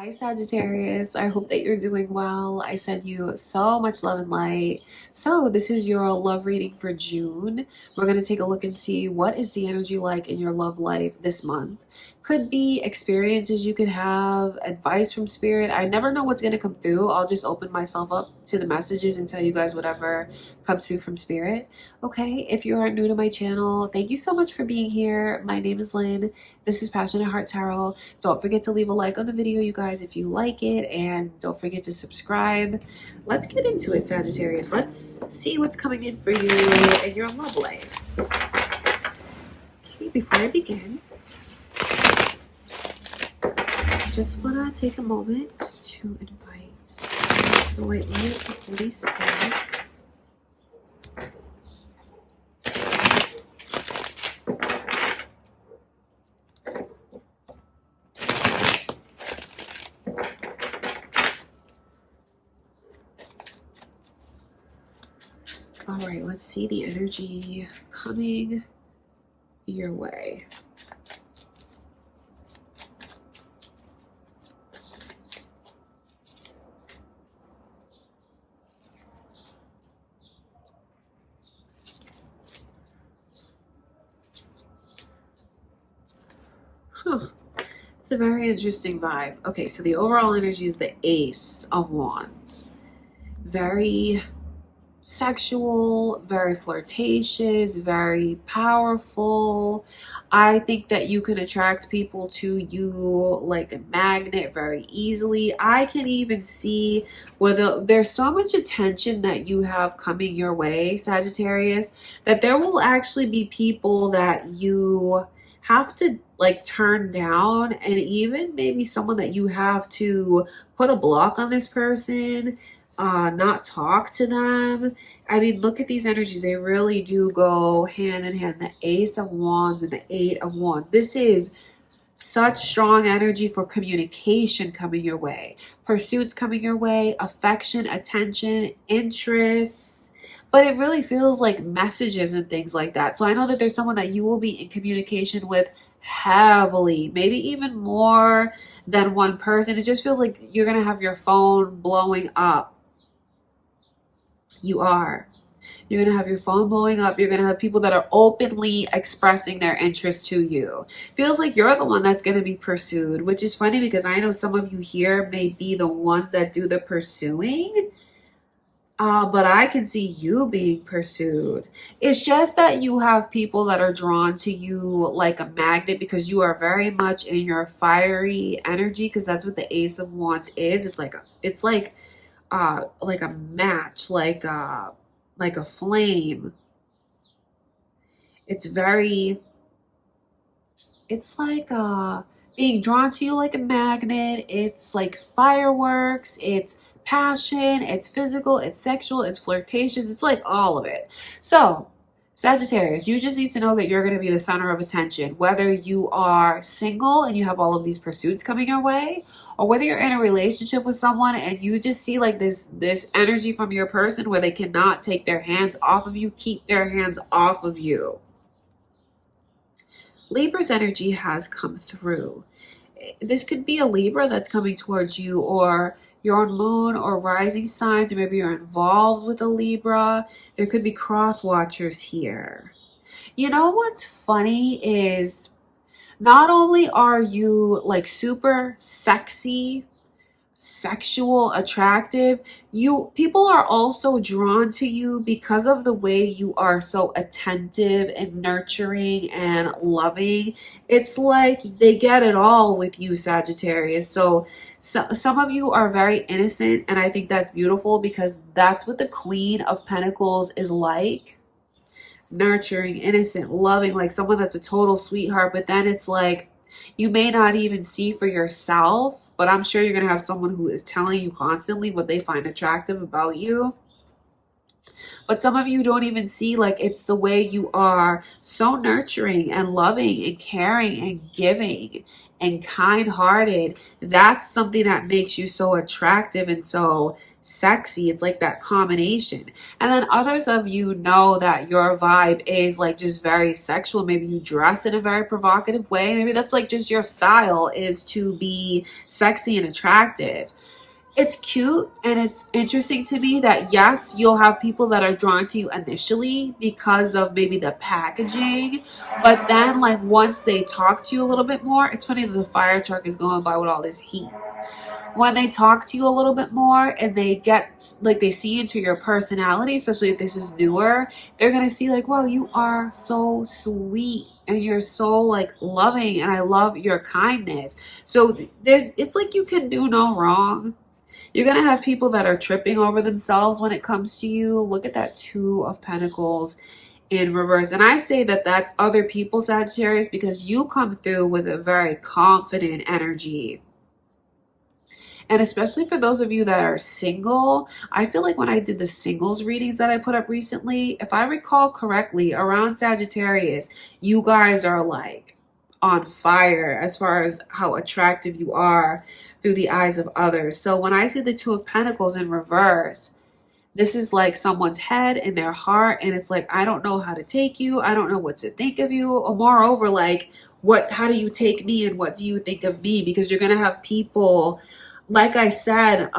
Hi, Sagittarius. I hope that you're doing well. I send you so much love and light. So, this is your love reading for June. We're going to take a look and see what is the energy like in your love life this month. Could be experiences you could have, advice from spirit. I never know what's going to come through. I'll just open myself up to the messages and tell you guys whatever comes through from spirit. Okay, if you are new to my channel, thank you so much for being here. My name is Lynn. This is Passionate Heart Tarot. Don't forget to leave a like on the video, you guys, if you like it, and don't forget to subscribe. Let's get into it, Sagittarius. Let's see what's coming in for you in your love life. Okay, before I begin, I just want to take a moment to invite the white light of Holy Spirit. All right, let's see the energy coming your way. It's a very interesting vibe. Okay, so the overall energy is the Ace of Wands. Very sexual, very flirtatious, very powerful. I think that you can attract people to you like a magnet very easily. I can even see whether there's so much attention that you have coming your way, Sagittarius, that there will actually be people that you have to like turn down, and even maybe someone that you have to put a block on this person, not talk to them. I mean, look at these energies. They really do go hand in hand. The Ace of Wands and the Eight of Wands. This is such strong energy for communication coming your way, pursuits coming your way, affection, attention, interests. But it really feels like messages and things like that. So I know that there's someone that you will be in communication with heavily, maybe even more than one person. It just feels like you're going to have your phone blowing up. You are. You're going to have your phone blowing up. You're going to have people that are openly expressing their interest to you. Feels like you're the one that's going to be pursued, which is funny because I know some of you here may be the ones that do the pursuing. But I can see you being pursued. It's just that you have people that are drawn to you like a magnet because you are very much in your fiery energy, because that's what the Ace of Wands is. It's like a match, like a flame. It's like being drawn to you like a magnet. It's like fireworks. It's passion. It's physical. It's sexual. It's flirtatious. It's like all of it. So, Sagittarius, you just need to know that you're going to be the center of attention, whether you are single and you have all of these pursuits coming your way, or whether you're in a relationship with someone and you just see like this energy from your person where they cannot take their hands off of you, keep their hands off of you. Libra's energy has come through. This could be a Libra that's coming towards you, or your own moon or rising signs, or maybe you're involved with a Libra. There could be cross watchers here. You know what's funny is not only are you like super sexy, sexual, attractive, people are also drawn to you because of the way you are so attentive and nurturing and loving. It's like they get it all with you, Sagittarius. So some of you are very innocent, and I think that's beautiful because that's what the Queen of Pentacles is like. Nurturing, innocent, loving, like someone that's a total sweetheart. But then it's like you may not even see for yourself, but I'm sure you're going to have someone who is telling you constantly what they find attractive about you. But some of you don't even see, like, it's the way you are so nurturing and loving and caring and giving and kind-hearted. That's something that makes you so attractive and so sexy. It's like that combination. And then others of you know that your vibe is like just very sexual. Maybe you dress in a very provocative way. Maybe that's like just your style is to be sexy and attractive. It's cute and it's interesting to me that yes, you'll have people that are drawn to you initially because of maybe the packaging, but then like once they talk to you a little bit more, it's funny that the fire truck is going by with all this heat. When they talk to you a little bit more and they get like they see into your personality, especially if this is newer, they're gonna see like, wow, you are so sweet and you're so like loving and I love your kindness. So there's it's like you can do no wrong. You're going to have people that are tripping over themselves when it comes to you. Look at that Two of Pentacles in reverse. And I say that that's other people, Sagittarius, because you come through with a very confident energy. And especially for those of you that are single, I feel like when I did the singles readings that I put up recently, if I recall correctly, around Sagittarius, you guys are like on fire as far as how attractive you are through the eyes of others. So when I see the Two of Pentacles in reverse, this is like someone's head and their heart, and it's like, I don't know how to take you. I don't know what to think of you. Or moreover, like, how do you take me and what do you think of me? Because you're going to have people, like I said,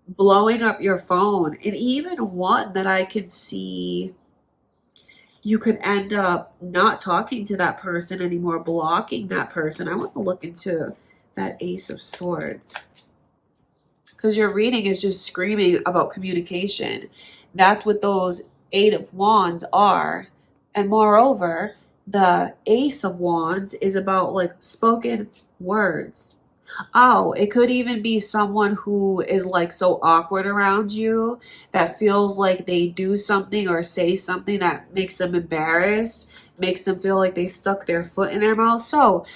blowing up your phone. And even one that I could see, you could end up not talking to that person anymore, blocking that person. I want to look into that Ace of Swords, because your reading is just screaming about communication. That's what those Eight of Wands are. And moreover, the Ace of Wands is about like spoken words. Oh, it could even be someone who is like so awkward around you that feels like they do something or say something that makes them embarrassed, makes them feel like they stuck their foot in their mouth. So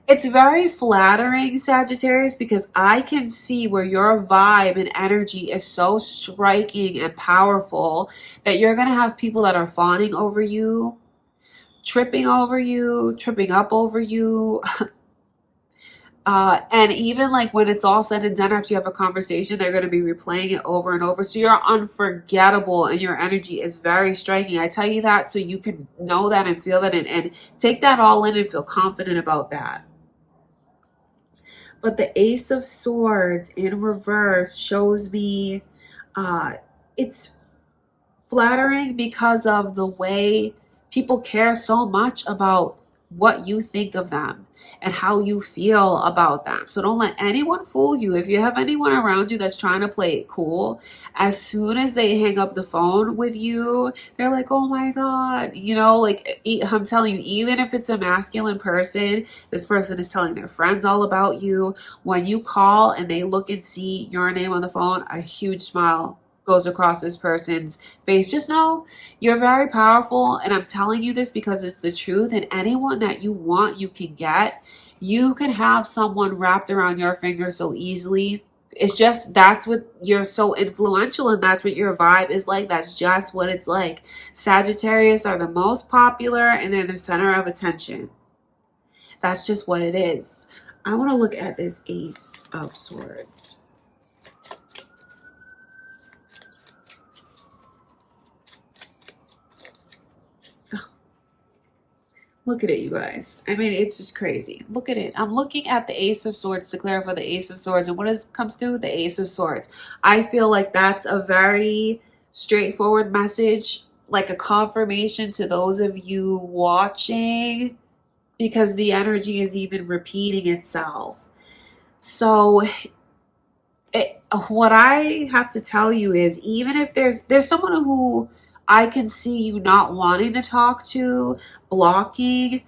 it's very flattering, Sagittarius, because I can see where your vibe and energy is so striking and powerful that you're going to have people that are fawning over you, tripping up over you. And even like when it's all said and done, after you have a conversation, they're going to be replaying it over and over. So you're unforgettable and your energy is very striking. I tell you that so you can know that and feel that and take that all in and feel confident about that. But the Ace of Swords in reverse shows me it's flattering because of the way people care so much about what you think of them and how you feel about them. So don't let anyone fool you. If you have anyone around you that's trying to play it cool, as soon as they hang up the phone with you, they're like, oh my God, you know, like I'm telling you, even if it's a masculine person, this person is telling their friends all about you. When you call and they look and see your name on the phone, a huge smile goes across this person's face. Just know you're very powerful, and I'm telling you this because it's the truth, and anyone that you want, you can get. You can have someone wrapped around your finger so easily. It's just, that's what you're so influential, and that's what your vibe is like. That's just what it's like. Sagittarius are the most popular, and they're the center of attention. That's just what it is. I want to look at this Ace of Swords. Look at it, you guys. I mean, it's just crazy. Look at it. I'm looking at the Ace of Swords to clarify the Ace of Swords. And what comes through? The Ace of Swords. I feel like that's a very straightforward message, like a confirmation to those of you watching, because the energy is even repeating itself. So what I have to tell you is, even if there's someone who I can see you not wanting to talk to, blocking,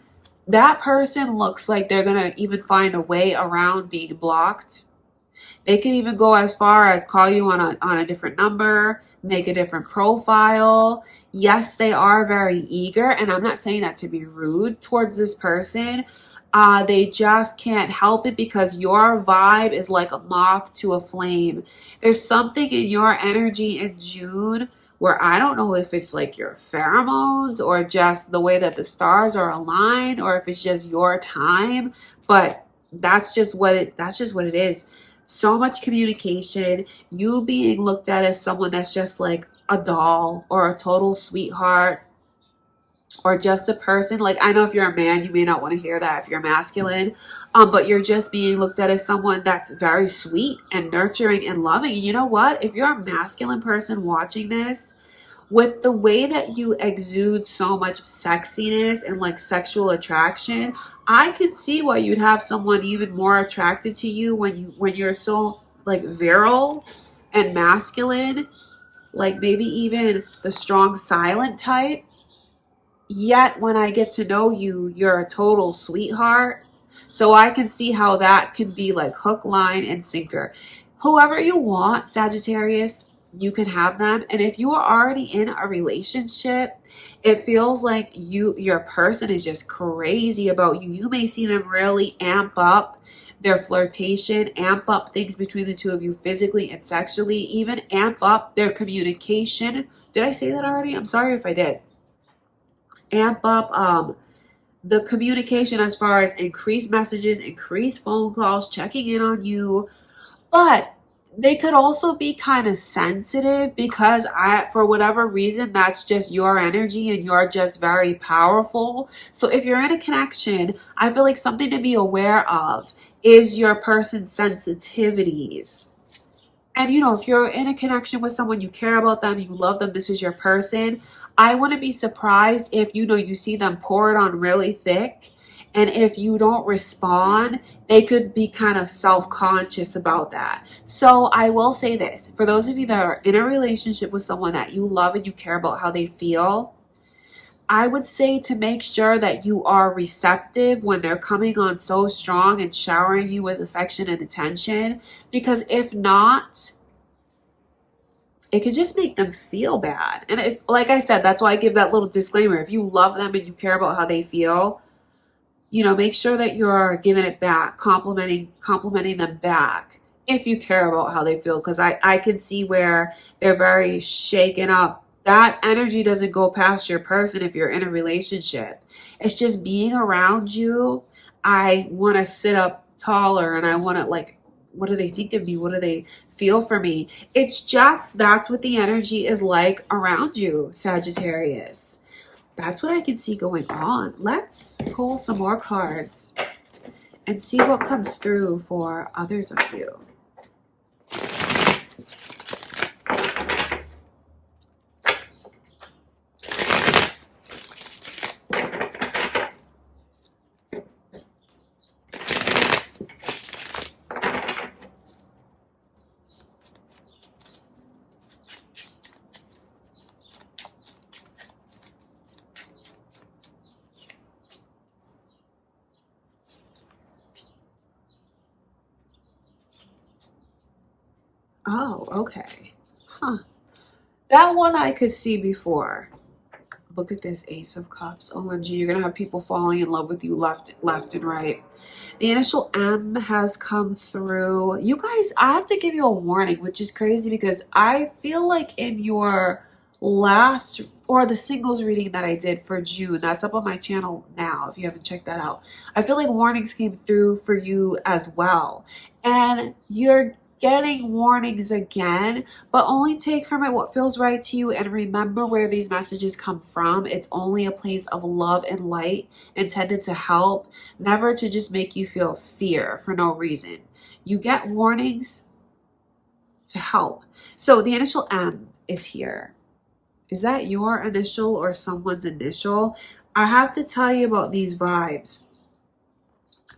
that person looks like they're going to even find a way around being blocked. They can even go as far as call you on a different number, make a different profile. Yes, they are very eager, and I'm not saying that to be rude towards this person. They just can't help it because your vibe is like a moth to a flame. There's something in your energy in June where I don't know if it's like your pheromones or just the way that the stars are aligned, or if it's just your time, but that's just what it is. So much communication, you being looked at as someone that's just like a doll or a total sweetheart, or just a person. Like, I know if you're a man, you may not want to hear that if you're masculine, but you're just being looked at as someone that's very sweet and nurturing and loving. And you know what? If you're a masculine person watching this, with the way that you exude so much sexiness and like sexual attraction, I can see why you'd have someone even more attracted to you when you're so like virile and masculine, like maybe even the strong silent type. Yet when I get to know you, you're a total sweetheart. So I can see how that can be like hook, line, and sinker. Whoever you want, Sagittarius, you can have them. And if you are already in a relationship, it feels like your person is just crazy about you. You may see them really amp up their flirtation, amp up things between the two of you physically and sexually, even amp up their communication. Did I say that already? I'm sorry if I did. Amp up the communication as far as increased messages, increased phone calls, checking in on you. But they could also be kind of sensitive because for whatever reason, that's just your energy and you're just very powerful. So if you're in a connection, I feel like something to be aware of is your person's sensitivities. And if you're in a connection with someone, you care about them, you love them, this is your person, I wouldn't be surprised if you see them pour it on really thick. And if you don't respond, they could be kind of self-conscious about that. So I will say this, for those of you that are in a relationship with someone that you love and you care about how they feel, I would say to make sure that you are receptive when they're coming on so strong and showering you with affection and attention, because if not, it could just make them feel bad. And if, like I said, that's why I give that little disclaimer. If you love them and you care about how they feel, make sure that you're giving it back, complimenting them back if you care about how they feel, because I can see where they're very shaken up. That energy doesn't go past your person if you're in a relationship. It's just being around you. I want to sit up taller and I want to what do they think of me? What do they feel for me? It's just, that's what the energy is like around you, Sagittarius. That's what I can see going on. Let's pull some more cards and see what comes through for others of you. Oh, okay. Huh. That one I could see before. Look at this Ace of Cups. OMG, you're going to have people falling in love with you left and right. The initial M has come through. You guys, I have to give you a warning, which is crazy because I feel like in your last, or the singles reading that I did for June, that's up on my channel now if you haven't checked that out. I feel like warnings came through for you as well. And you're getting warnings again, but only take from it what feels right to you, and remember where these messages come from. It's only a place of love and light intended to help, never to just make you feel fear for no reason. You get warnings to help. So the initial M is here. Is that your initial or someone's initial? I have to tell you about these vibes,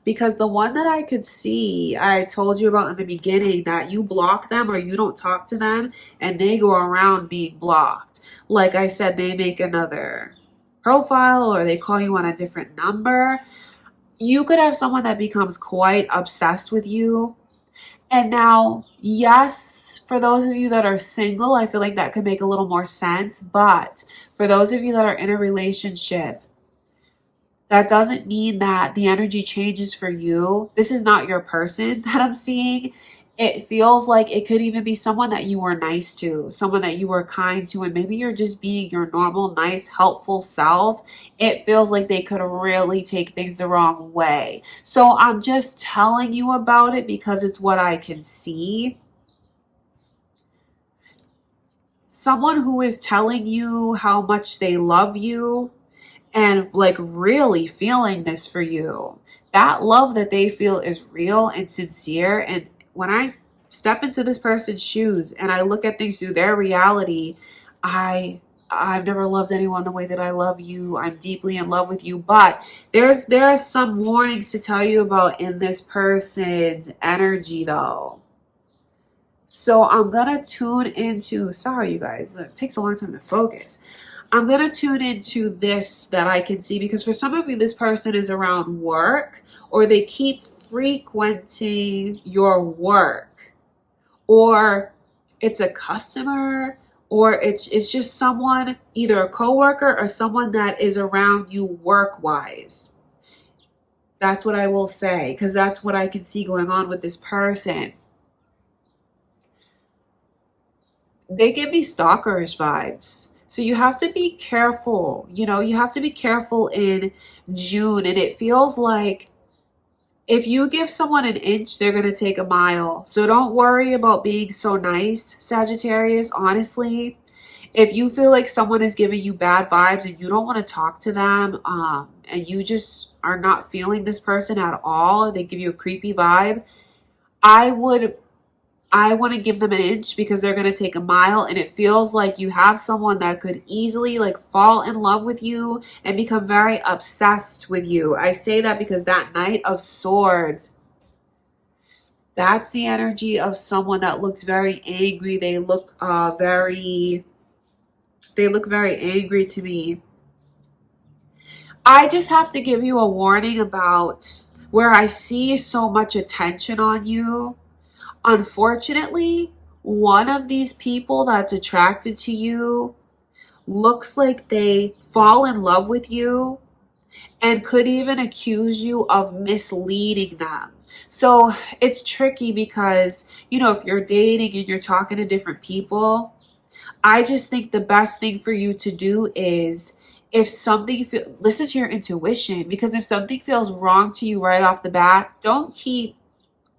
because the one that I could see, I told you about in the beginning, that you block them or you don't talk to them and they go around being blocked. Like I said, they make another profile or they call you on a different number. You could have someone that becomes quite obsessed with you. And now, yes, for those of you that are single, I feel like that could make a little more sense. But for those of you that are in a relationship, that doesn't mean that the energy changes for you. This is not your person that I'm seeing. it feels like it could even be someone that you were nice to, someone that you were kind to, and maybe you're just being your normal, nice, helpful self. It feels like they could really take things the wrong way. So I'm just telling you about it because it's what I can see. Someone who is telling you how much they love you and like really feeling this for you. That love that they feel is real and sincere. And when I step into this person's shoes and I look at things through their reality, I've never loved anyone the way that I love you. I'm deeply in love with you. But there are some warnings to tell you about in this person's energy though. So I'm gonna tune into, sorry you guys, it takes a long time to focus. I'm going to tune into this that I can see, because for some of you, this person is around work, or they keep frequenting your work, or it's a customer, or it's just someone, either a coworker or someone that is around you work-wise. That's what I will say, because that's what I can see going on with this person. They give me stalkerish vibes. So you have to be careful, you have to be careful in June. And it feels like if you give someone an inch, they're going to take a mile. So don't worry about being so nice, Sagittarius. Honestly, if you feel like someone is giving you bad vibes and you don't want to talk to them, and you just are not feeling this person at all, they give you a creepy vibe, I want to give them an inch, because they're going to take a mile. And it feels like you have someone that could easily like fall in love with you and become very obsessed with you. I say that because that Knight of Swords, that's the energy of someone that looks very angry. They look very angry to me. I just have to give you a warning about where I see so much attention on you. Unfortunately, one of these people that's attracted to you looks like they fall in love with you and could even accuse you of misleading them. So it's tricky because, if you're dating and you're talking to different people, I just think the best thing for you to do is, if something listen to your intuition, because if something feels wrong to you right off the bat, don't keep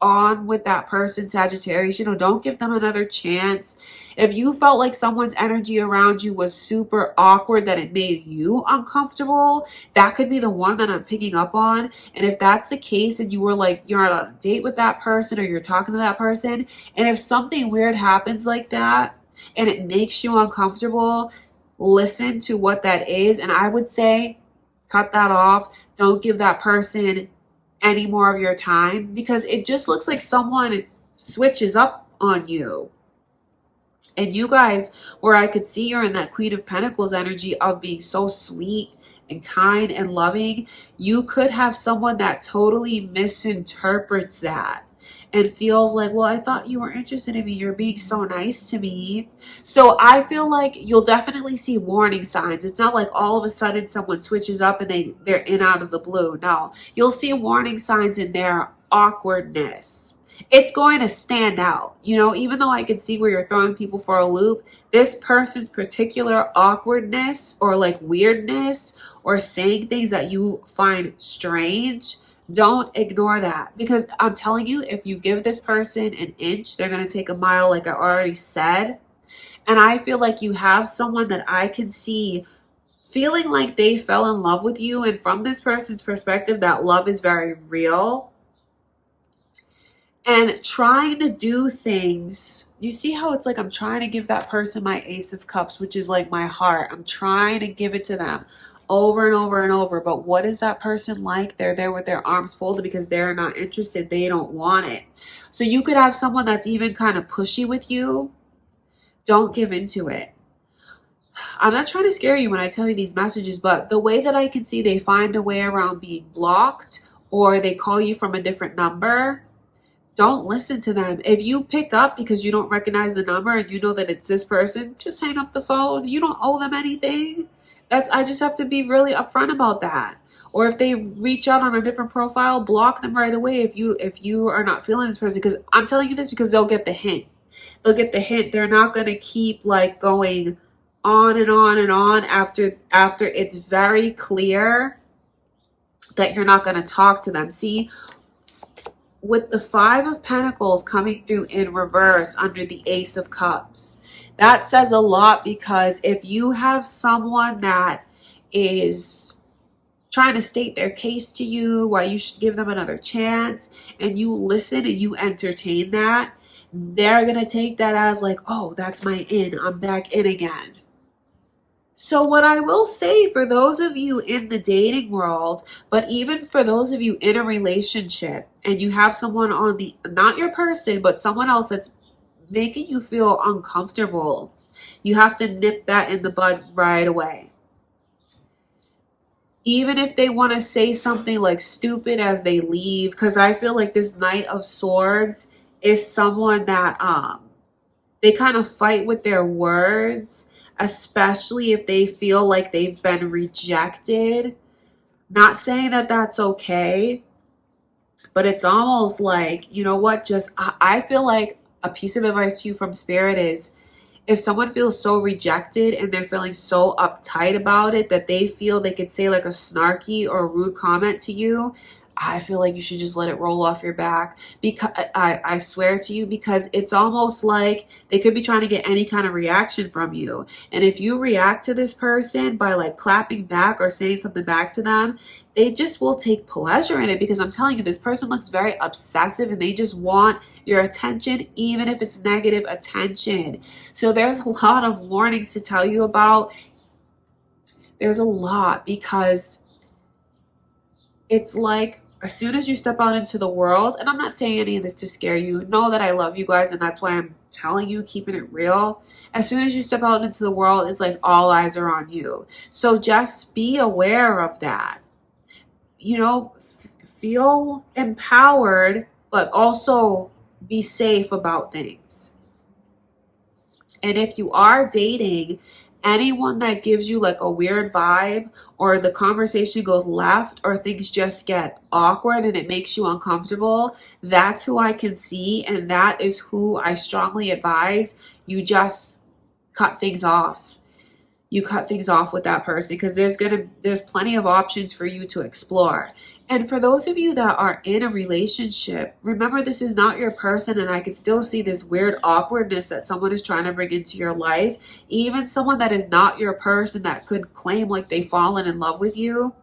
on with that person, Sagittarius. Don't give them another chance. If you felt like someone's energy around you was super awkward, that it made you uncomfortable, that could be the one that I'm picking up on. And if that's the case, and you were like, you're on a date with that person, or you're talking to that person, and if something weird happens like that and it makes you uncomfortable, listen to what that is. And I would say cut that off. Don't give that person any more of your time, because it just looks like someone switches up on you. And you guys, where I could see you're in that Queen of Pentacles energy of being so sweet and kind and loving, you could have someone that totally misinterprets that and feels like, well, I thought you were interested in me. You're being so nice to me. So I feel like you'll definitely see warning signs. It's not like all of a sudden someone switches up and they're in out of the blue. No, you'll see warning signs in their awkwardness. It's going to stand out. Even though I can see where you're throwing people for a loop, this person's particular awkwardness or like weirdness or saying things that you find strange, don't ignore that, because I'm telling you, if you give this person an inch, they're going to take a mile, like I already said. And I feel like you have someone that I can see feeling like they fell in love with you. And from this person's perspective, that love is very real. And trying to do things, you see how it's like I'm trying to give that person my Ace of Cups, which is like my heart. I'm trying to give it to them over and over and over. But what is that person like? They're there with their arms folded because they're not interested. They don't want it. So you could have someone that's even kind of pushy with you. Don't give into it. I'm not trying to scare you when I tell you these messages, but the way that I can see, they find a way around being blocked, or they call you from a different number. Don't listen to them. If you pick up because you don't recognize the number and you know that it's this person, just hang up the phone. You don't owe them anything. I just have to be really upfront about that. Or if they reach out on a different profile, block them right away if you are not feeling this person. Because I'm telling you this because they'll get the hint. They'll get the hint. They're not going to keep like going on and on and on after it's very clear that you're not going to talk to them. See, with the Five of Pentacles coming through in reverse under the Ace of Cups, that says a lot, because if you have someone that is trying to state their case to you, why you should give them another chance, and you listen and you entertain that, they're going to take that as like, oh, that's my in. I'm back in again. So what I will say for those of you in the dating world, but even for those of you in a relationship and you have someone on the, not your person, but someone else that's making you feel uncomfortable, you have to nip that in the bud right away. Even if they want to say something like stupid as they leave, because I feel like this Knight of Swords is someone that they kind of fight with their words, especially if they feel like they've been rejected. Not saying that that's okay, but it's almost like, you know what, just I feel like a piece of advice to you from Spirit is, if someone feels so rejected and they're feeling so uptight about it that they feel they could say like a snarky or rude comment to you, I feel like you should just let it roll off your back. Because I swear to you, because it's almost like they could be trying to get any kind of reaction from you. And if you react to this person by like clapping back or saying something back to them, they just will take pleasure in it, because I'm telling you, this person looks very obsessive and they just want your attention, even if it's negative attention. So there's a lot of warnings to tell you about. There's a lot, because it's like, as soon as you step out into the world, and I'm not saying any of this to scare you, know that I love you guys, and that's why I'm telling you, keeping it real. As soon as you step out into the world, it's like all eyes are on you. So just be aware of that. You know, feel empowered, but also be safe about things. And if you are dating anyone that gives you like a weird vibe, or the conversation goes left, or things just get awkward and it makes you uncomfortable, that's who I can see, and that is who I strongly advise you just cut things off. You cut things off with that person, because there's plenty of options for you to explore. And for those of you that are in a relationship, remember, this is not your person, and I can still see this weird awkwardness that someone is trying to bring into your life. Even someone that is not your person that could claim like they've fallen in love with you,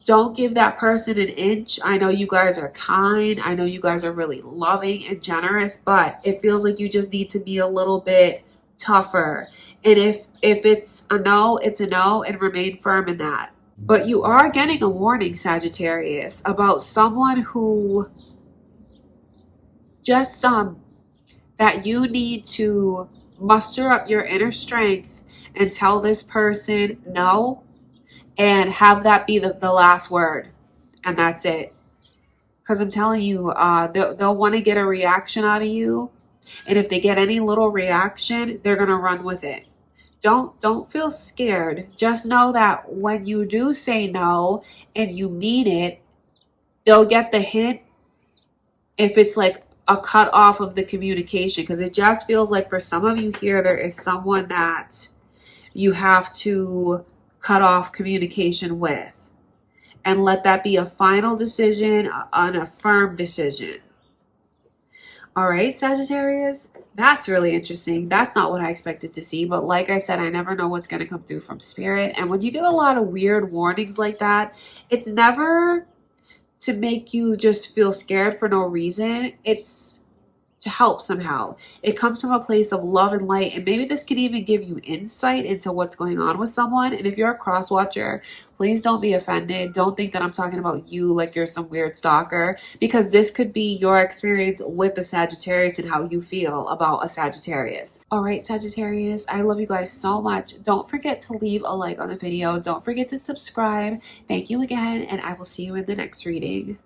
don't give that person an inch. I know you guys are kind. I know you guys are really loving and generous, but it feels like you just need to be a little bit tougher. And if it's a no, it's a no, and remain firm in that. But you are getting a warning, Sagittarius, about someone who just that you need to muster up your inner strength and tell this person no, and have that be the last word, and that's it. Because I'm telling you, they'll want to get a reaction out of you, and if they get any little reaction, they're gonna run with it. Don't feel scared. Just know that when you do say no and you mean it, they'll get the hint if it's like a cut off of the communication. Because it just feels like for some of you here, there is someone that you have to cut off communication with. And let that be a final decision, a firm decision. All right, Sagittarius, that's really interesting. That's not what I expected to see. But like I said, I never know what's going to come through from Spirit. And when you get a lot of weird warnings like that, it's never to make you just feel scared for no reason. It's to help somehow. It comes from a place of love and light, and maybe this can even give you insight into what's going on with someone. And if you're a cross watcher, please don't be offended. Don't think that I'm talking about you like you're some weird stalker, because this could be your experience with the Sagittarius and how you feel about a Sagittarius. All right, Sagittarius, I love you guys so much. Don't forget to leave a like on the video. Don't forget to subscribe. Thank you again, and I will see you in the next reading.